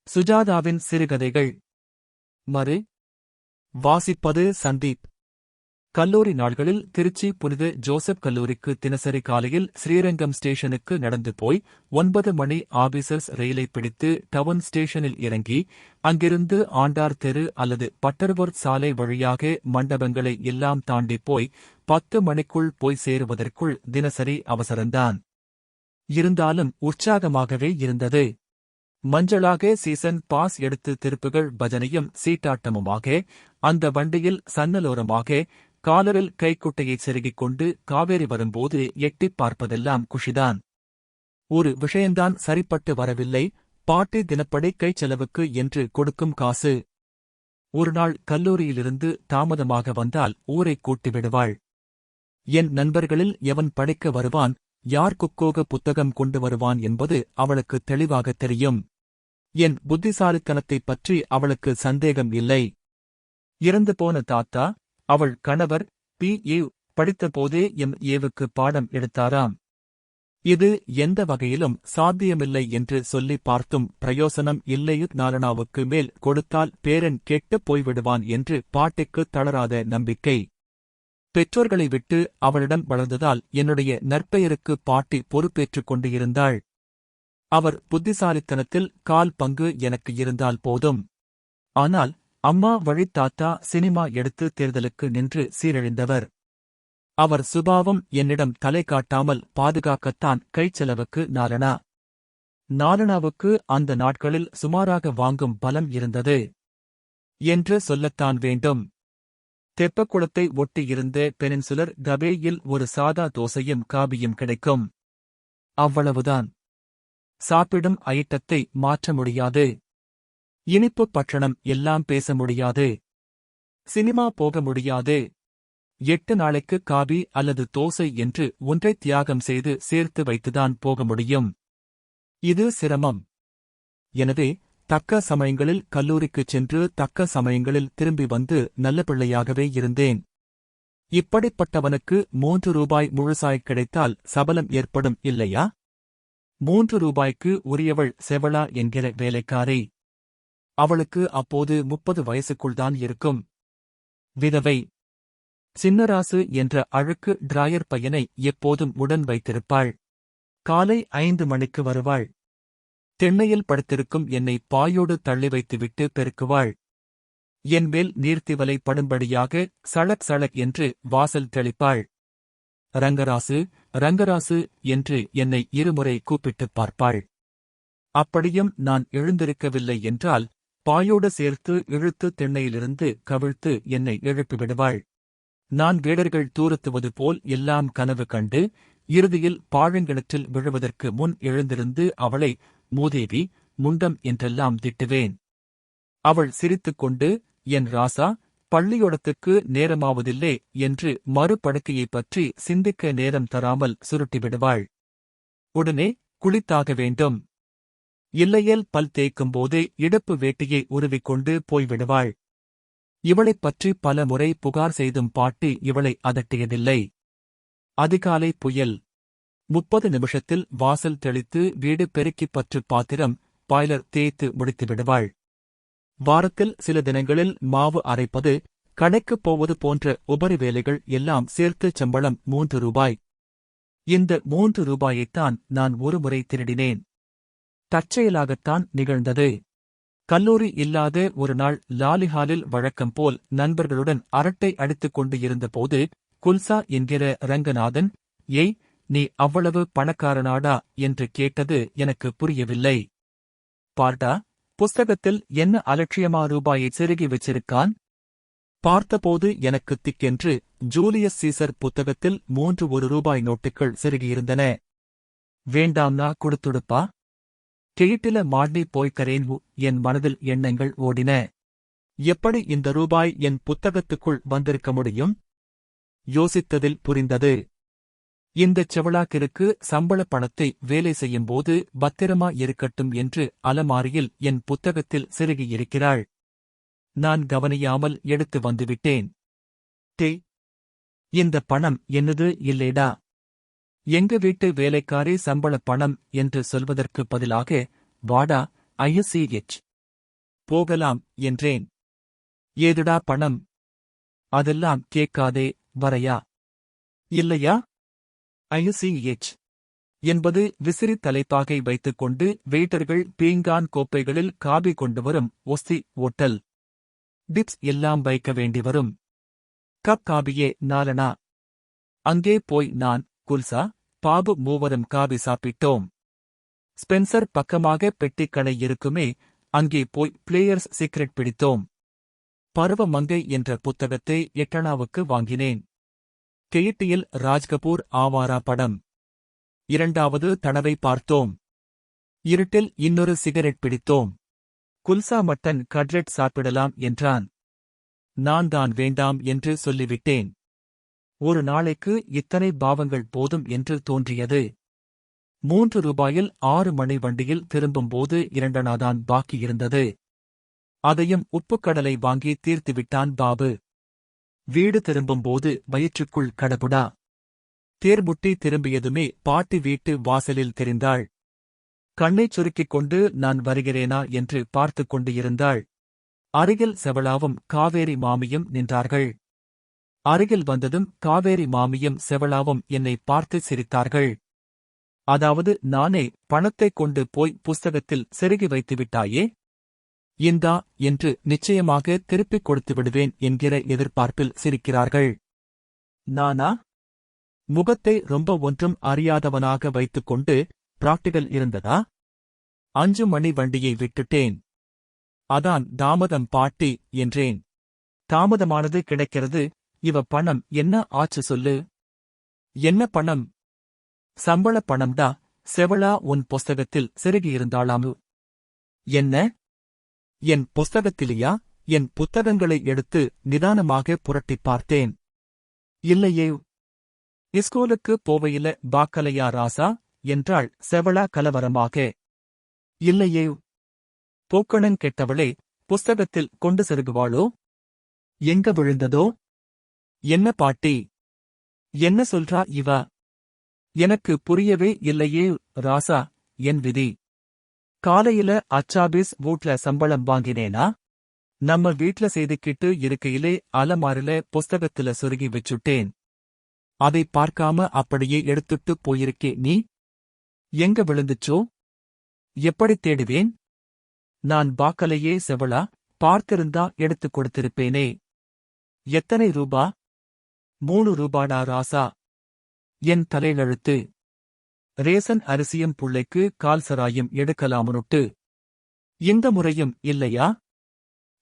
சுஜாதாவின் சிறுகதைகள். மறு வாசிப்பது சந்தீப். கல்லூரி நாள்களில் திருச்சி புனித ஜோசப் கல்லூரிக்கு தினசரி காலையில் ஸ்ரீரங்கம் ஸ்டேஷனுக்கு நடந்து போய் 9 மணி ஆபீசர்ஸ் ரயிலை பிடித்து டவுன் ஸ்டேஷனில் இறங்கி அங்கிருந்து ஆண்டார் தெரு அல்லது பட்டர்வொர்த் சாலை வழியாக மண்டபங்களை எல்லாம் தாண்டி போய் 10 மணிக்குள் போய் சேருவதற்குள் தினசரி அவசரந்தான். இருந்தாலும் உற்சாகமாகவே இருந்தது. மஞ்சளாக சீசன் பாஸ் எடுத்து திருப்புகள் பஜனையும் சீட்டாட்டமுமாக, அந்த வண்டியில் சன்னலோரமாக காலரில் கைக்குட்டையைச் செருகிக் கொண்டு காவேரி வரும்போது எட்டிப் பார்ப்பதெல்லாம் குஷிதான். ஒரு விஷயந்தான் சரிப்பட்டு வரவில்லை. பாட்டி தினப்படி கைச்செலவுக்கு என்று கொடுக்கும் காசு. ஒருநாள் கல்லூரியிலிருந்து தாமதமாக வந்தால் ஊரைக் கூட்டிவிடுவாள். என் நண்பர்களில் எவன் படிக்க வருவான், யார் குக்கோக புத்தகம் கொண்டு வருவான் என்பது அவளுக்கு தெளிவாகத் தெரியும். என் புத்திசாலித்தனத்தைப் பற்றி அவளுக்கு சந்தேகம் இல்லை. இறந்து போன தாத்தா, அவள் கணவர் P.A. படித்தபோதே M.A.வுக்கு பாடம் எடுத்தாராம். இது எந்த வகையிலும் சாத்தியமில்லை என்று சொல்லி பார்த்தும் பிரயோசனம் இல்லையு. நாலனாவுக்கு மேல் கொடுத்தால் பேரன் கெட்டுப் போய்விடுவான் என்று பாட்டிக்குத் தளராத நம்பிக்கை. பெற்றோர்களை விட்டு அவளிடம் வளர்ந்ததால் என்னுடைய நற்பெயருக்கு பாட்டி பொறுப்பேற்றுக் கொண்டு இருந்தாள். அவர் புத்திசாலித்தனத்தில் 1/4 பங்கு எனக்கு இருந்தால் போதும். ஆனால் அம்மா வழி தாத்தா சினிமா எடுத்து தேர்தலுக்கு நின்று சீரழிந்தவர். அவர் சுபாவம் என்னிடம் தலை காட்டாமல் பாதுகாக்கத்தான் கைச்செலவுக்கு நாலனாவுக்கு அந்த நாட்களில் சுமாராக வாங்கும் பலம் இருந்தது என்று சொல்லத்தான் வேண்டும். தெப்பக்குளத்தை ஒட்டியிருந்த பெனின்சுலர் கபேயில் ஒரு சாதா தோசையும் காபியும் கிடைக்கும். அவ்வளவுதான். சாப்பிடும் ஐட்டத்தை மாற்ற முடியாது. இனிப்புப் பட்சணம் எல்லாம் பேச முடியாது. சினிமா போக முடியாது. 8 நாளைக்கு காபி அல்லது தோசை என்று ஒன்றை தியாகம் செய்து சேர்த்து வைத்துதான் போக முடியும். இது சிரமம். எனவே தக்க சமயங்களில் கல்லூரிக்குச் சென்று தக்க சமயங்களில் திரும்பி வந்து நல்ல பிள்ளையாகவே இருந்தேன். இப்படிப்பட்டவனுக்கு 3 ரூபாய் முழுசாய் கிடைத்தால் சபலம் ஏற்படும் இல்லையா? 3 ரூபாய்க்கு உரியவள் செவளா என்கிற வேலைக்காரி. அவளுக்கு அப்போது 30 வயசுக்குள்தான் இருக்கும். விதவை. சின்னராசு என்ற அழுக்கு டிராயர் பையனை எப்போதும் உடன் வைத்திருப்பாள். காலை 5 மணிக்கு வருவாள். திண்ணையில் படுத்திருக்கும் என்னை பாயோடு தள்ளி வைத்துவிட்டு பெருக்குவாள். என்மேல் நீர்த்திவலை படும்படியாக சளக் சளக் என்று வாசல் தெளிப்பாள். ரங்கராசு, ரங்கராசு என்று என்னை 2 முறை கூப்பிட்டுப் பார்ப்பாள். அப்படியும் நான் எழுந்திருக்கவில்லை என்றால் பாயோடு சேர்த்து இழுத்து திண்ணையிலிருந்து கவிழ்த்து என்னை எழுப்பிவிடுவாள். நான் வேடர்கள் தூரத்துவது போல் எல்லாம் கனவு கண்டு இறுதியில் பாழங்கிணற்றில் விழுவதற்கு முன் எழுந்திருந்து அவளை மூதேவி, முண்டம் என்றெல்லாம் திட்டுவேன். அவள் சிரித்துக்கொண்டு, என் ராசா, பள்ளியோடத்துக்கு நேரமாவதில்லே என்று மறுபடுக்கையைப் பற்றி சிந்திக்க நேரம் தராமல் சுருட்டிவிடுவாள். உடனே குளித்தாக வேண்டும். இல்லையேல் பல் தேய்க்கும்போதே இடுப்பு வேட்டியை உருவிக்கொண்டு போய்விடுவாள். இவளைப் பற்றி பல முறை புகார் செய்தும் பாட்டி இவளை அதட்டியதில்லை. அதிகாலை புயல். 30 நிமிஷத்தில் வாசல் தெளித்து வீடு பெருக்கிப் பற்று பாத்திரம் பாய்லர் தேய்த்து முடித்துவிடுவாள். வாரத்தில் சில தினங்களில் மாவு அரைப்பது, கடைக்குப் போவது போன்ற உபரி வேலைகள் எல்லாம் சேர்த்து சம்பளம் 3 ரூபாய். இந்த 3 ரூபாயைத்தான் நான் ஒருமுறை திருடினேன். தற்செயலாகத்தான் நிகழ்ந்தது. கல்லூரி இல்லாத ஒரு நாள் லாலிஹாலில் வழக்கம் போல் நண்பர்களுடன் அரட்டை அடித்துக் கொண்டு இருந்தபோது குல்சா என்கிற ரங்கநாதன், ஏய், நீ அவ்வளவு பணக்காரனாடா என்று கேட்டது எனக்கு புரியவில்லை. பார்டா, புஸ்தகத்தில் என்ன அலட்சியமா ரூபாயை செருகி வச்சிருக்கான்? பார்த்தபோது எனக்கு திக்கென்று ஜூலியஸ் சீசர் புத்தகத்தில் 3 1 ரூபாய் நோட்டுகள் செருகியிருந்தன. வேண்டாம்னா கொடுத்துடுப்பா. கிழிட்டில மாட்டி போய்க்கரேன். என் மனதில் எண்ணங்கள் ஓடின. எப்படி இந்த ரூபாய் என் புத்தகத்துக்குள் வந்திருக்க முடியும்? யோசித்ததில் புரிந்தது. இந்தச் செவளாக்கிற்கு சம்பளப் பணத்தை வேலை செய்யும்போது பத்திரமா இருக்கட்டும் என்று அலமாரியில் என் புத்தகத்தில் செருகியிருக்கிறாள். நான் கவனியாமல் எடுத்து வந்துவிட்டேன். இந்த பணம் என்னது இல்லேடா. எங்க வீட்டு வேலைக்காரி சம்பளப் பணம் என்று சொல்வதற்குப் பதிலாக வாடா ISCH போகலாம் என்றேன். ஏதுடா பணம்? அதெல்லாம் கேட்காதே, வரையா? இல்லையா? ICH என்பது விசிறி தலைப்பாகை வைத்துக்கொண்டு வெயிட்டர்கள் பீங்கான் கோப்பைகளில் காபி கொண்டு வரும் ஒஸ்தி ஓட்டல். டிப்ஸ் எல்லாம் வைக்க வேண்டி வரும். கப் காபியே 4 அங்கே போய் நான், குல்சா, பாபு மூவரும் காபி சாப்பிட்டோம். ஸ்பென்சர் பக்கமாக பெட்டிக்கடை இருக்குமே, அங்கே போய் பிளேயர்ஸ் சீக்ரெட் பிடித்தோம். பருவமங்கை என்ற புத்தகத்தை 8 வாங்கினேன். கெயிட்டியில் ராஜ்கபூர் ஆவாரா படம் 2வது தடவை பார்த்தோம். இருட்டில் இன்னொரு சிகரெட் பிடித்தோம். குல்சா மட்டன் கட்லெட் சாப்பிடலாம் என்றான். நான் தான் வேண்டாம் என்று சொல்லிவிட்டேன். ஒரு நாளைக்கு இத்தனை பாவங்கள் போதும் என்று தோன்றியது. 3 ரூபாயில் 6 மணி வண்டியில் திரும்பும்போது 2 பாக்கி இருந்தது. அதையும் உப்புக்கடலை வாங்கி தீர்த்துவிட்டான் பாபு. வீடு திரும்பும்போது வயிற்றுக்குள் கடபுடா. தேர்முட்டி திரும்பியதுமே பாட்டி வீட்டு வாசலில் தெரிந்தாள். கண்ணைச் சுருக்கிக் கொண்டு நான் வருகிறேனா என்று பார்த்துக் கொண்டு இருந்தாள். அருகில் செவளாவும் காவேரி மாமியும் நின்றார்கள். அருகில் வந்ததும் காவேரி மாமியும் செவளாவும் என்னை பார்த்து சிரித்தார்கள். அதாவது நானே பணத்தைக் கொண்டு போய் புஸ்தகத்தில் செருகி வைத்துவிட்டாயே, இந்தா என்று நிச்சயமாக திருப்பிக் கொடுத்து விடுவேன் என்கிற எதிர்பார்ப்பில் சிரிக்கிறார்கள். நானா? முகத்தை ரொம்ப ஒன்றும் அறியாதவனாக வைத்துக்கொண்டு பிராக்டிகல் இருந்ததா? 5 மணி வண்டியை விட்டுட்டேன். அதான் தாமதம் பாட்டி என்றேன். தாமதமானது கிடைக்கிறது. இவ பணம் என்ன ஆச்சு சொல்லு. என்ன பணம்? சம்பள பணம்டா. செவளா உன் புஸ்தகத்தில் செருகியிருந்தாளாமு. என்ன? என் புஸ்தகத்திலேயா? என் புத்தகங்களை எடுத்து நிதானமாக புரட்டிப் பார்த்தேன். இல்லையே. இஸ்கூலுக்கு போவையில பாக்கலையா ராசா என்றாள் செவளா கலவரமாக. இல்லையே. போக்கணன் கெட்டவளே, புஸ்தகத்தில் கொண்டு செருகுவாளோ? எங்க விழுந்ததோ? என்ன பாட்டி? என்ன சொல்றா இவ? எனக்கு புரியவே இல்லையே ராசா. என் விதி. காலையில அச்சாபீஸ் வீட்ல சம்பளம் வாங்கினேனா? நம்ம வீட்ல செய்துக்கிட்டு இருக்கையிலே அலமாரில புஸ்தகத்துல சொருகி வச்சுட்டேன். அதை பார்க்காம அப்படியே எடுத்துட்டு போயிருக்கே நீ. எங்க விழுந்துச்சோ? எப்படி தேடுவேன்? நான் பாக்கலையே செவளா. பார்த்திருந்தா எடுத்துக் கொடுத்திருப்பேனே. எத்தனை ரூபா? 3 ரூபாடா ராசா. என் தலையெழுத்து. ரேசன் அரிசியும் புள்ளைக்கு கால்சராயும் எடுக்கலாமுனுட்டு. இந்த முறையும் இல்லையா?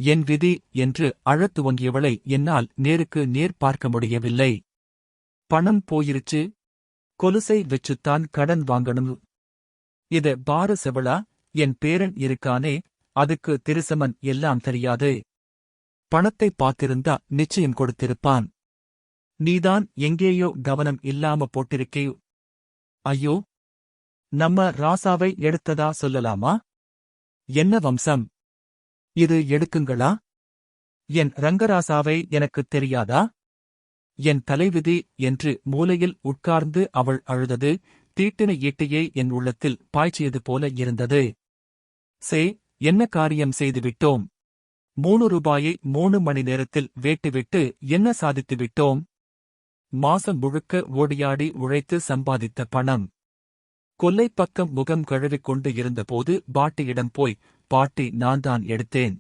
என் விதி என்று அழத் துவங்கியவளை என்னால் நேருக்கு நேர் பார்க்க முடியவில்லை. பணம் போயிருச்சு. கொலுசை வச்சுத்தான் கடன் வாங்கணும். இத பாரு செவளா, என் பேரன் இருக்கானே, அதுக்கு திருசமன் எல்லாம் தெரியாது. பணத்தை பார்த்திருந்தா நிச்சயம் கொடுத்திருப்பான். நீதான் எங்கேயோ கவனம் இல்லாம போட்டிருக்கே. ஐயோ. நம்ம ராசாவை எடுத்ததா சொல்லலாமா? என்ன வம்சம்? இது எடுக்குங்களா? என் ரங்கராசாவை எனக்குத் தெரியாதா? என் தலைவிதி என்று மூலையில் உட்கார்ந்து அவள் அழுதது தீட்டின ஈட்டியை என் உள்ளத்தில் பாய்ச்சியது போல இருந்தது. என்ன காரியம் செய்துவிட்டோம்? 3 ரூபாயை 3 மணி நேரத்தில் வேட்டுவிட்டு என்ன சாதித்து விட்டோம்? மாசம் முழுக்க ஓடியாடி உழைத்து சம்பாதித்த பணம். கொல்லைப் பக்கம் முகம் கழுவிக் கொண்டு இருந்தபோது பாட்டியிடம் போய், பாட்டி நான்தான் எடுத்தேன்,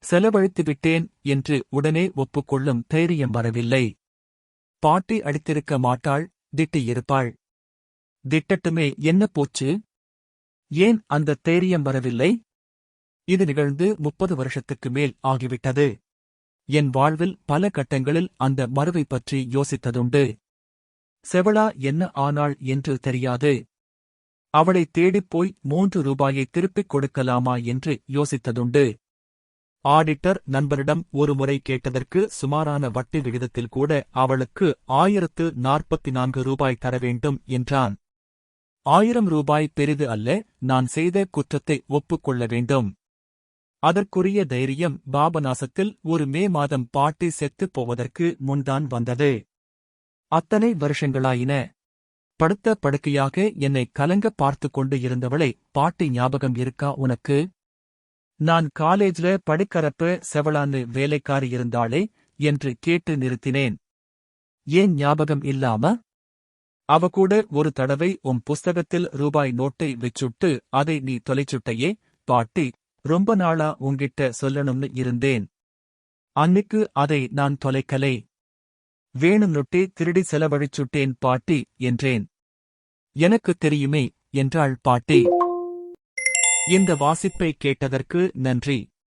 செலவழித்துவிட்டேன் என்று உடனே ஒப்புக்கொள்ளும் தைரியம் வரவில்லை. பாட்டி அடித்திருக்க மாட்டாள், திட்டியிருப்பாள். திட்டட்டுமே, என்ன போச்சு? ஏன் அந்த தைரியம் வரவில்லை? இது நிகழ்ந்து 30 வருஷத்துக்கு மேல் ஆகிவிட்டது. என் வாழ்வில் பல கட்டங்களில் அந்த மறுவை பற்றி யோசித்ததுண்டு. செவளா என்ன ஆனாள் என்று தெரியாது. அவளை தேடிப்போய் 3 ரூபாயை திருப்பிக் கொடுக்கலாமா என்று யோசித்ததுண்டு. ஆடிட்டர் நண்பரிடம் ஒருமுறை கேட்டதற்கு சுமாரான வட்டி விகிதத்தில் கூட அவளுக்கு 1044 ரூபாய் தர வேண்டும் என்றான். 1000 ரூபாய் பெரிது அல்ல, நான் செய்த குற்றத்தை ஒப்புக்கொள்ள வேண்டும். அதற்குரிய தைரியம் பாபநாசத்தில் ஒரு மே மாதம் பாட்டி செத்துப் போவதற்கு முன்தான் வந்தது. அத்தனை வருஷங்களாயின. படுத்த படுக்கையாக என்னை கலங்க பார்த்து கொண்டு இருந்தவளை பாட்டி ஞாபகம் இருக்கா உனக்கு? நான் காலேஜ்ல படிக்கறப்ப செவளான்னு வேலைக்காரி இருந்தாளே என்று கேட்டு நிறுத்தினேன். ஏன் ஞாபகம் இல்லாம? அவ கூட ஒரு தடவை புஸ்தகத்தில் ரூபாய் நோட்டை வச்சுட்டு அதை நீ தொலைச்சுட்டையே பாட்டி, ரொம்ப நாளா உன்கிட்ட சொல்லணும்னு இருந்தேன். அன்னிக்கு அதை நான் தொலைக்கலே. வேணும்னுட்டே திருடி செலவழிச்சுட்டேன் பாட்டி என்றேன். எனக்கு தெரியுமே என்றாள் பாட்டி. இந்த வாசிப்பை கேட்டதற்கு நன்றி.